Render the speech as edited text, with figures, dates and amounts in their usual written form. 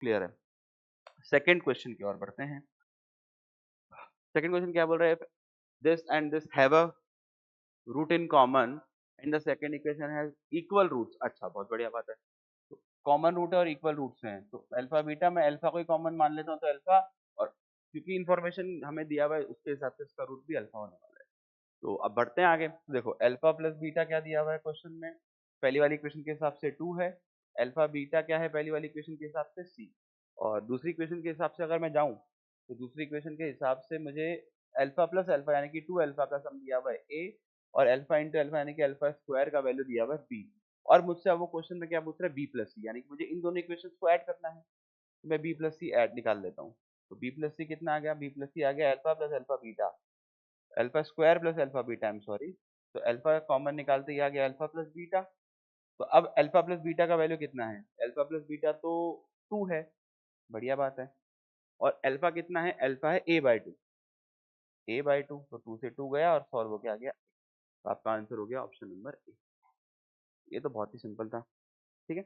Clear है। Second question की ओर बढ़ते हैं। सेकंड क्वेश्चन क्या बोल रहा है? This and this have a root in common and the second equation has equal roots. अच्छा, बहुत बढ़िया बात है। तो कॉमन रूट है और इक्वल रूट्स हैं, तो अल्फा बीटा में अल्फा को ही कॉमन मान लेता हूँ, तो अल्फा, और क्योंकि इन्फॉर्मेशन हमें दिया हुआ है उसके हिसाब से इसका रूट भी अल्फा होने वाला है। तो अब बढ़ते हैं आगे। देखो अल्फा प्लस बीटा क्या दिया हुआ है क्वेश्चन में? पहली वाली इक्वेशन के हिसाब से 2 है। अल्फा बीटा क्या है पहली वाली इक्वेशन के हिसाब से? सी। और दूसरी इक्वेशन के हिसाब से अगर मैं जाऊं, तो दूसरी इक्वेशन के हिसाब से मुझे अल्फा प्लस अल्फा यानी कि 2 अल्फा का सम दिया हुआ है ए, और अल्फा इंटू अल्फा यानी कि अल्फा स्क्वायर का वैल्यू दिया हुआ है बी। और मुझसे अब वो क्वेश्चन में क्या पूछ रहा है? बी प्लस सी, यानी कि मुझे इन दोनों इक्वेशंस को ऐड करना है। तो मैं बी प्लस सी ऐड निकाल लेता हूँ। तो बी प्लस सी कितना आ गया? बी प्लस सी आ गया alpha plus alpha beta, alpha square plus alpha beta, I am sorry. तो अल्फा कॉमन निकालते ही आ गया अल्फा प्लस बीटा। तो अब अल्फा प्लस बीटा का वैल्यू कितना है? अल्फा प्लस बीटा तो 2 है, बढ़िया बात है। और अल्फा कितना है? अल्फा है a by two, a by two, तो 2 से 2 गया और सॉल्व होके आ गया। तो आपका आंसर हो गया ऑप्शन नंबर ए। ये तो बहुत ही सिंपल था, ठीक है।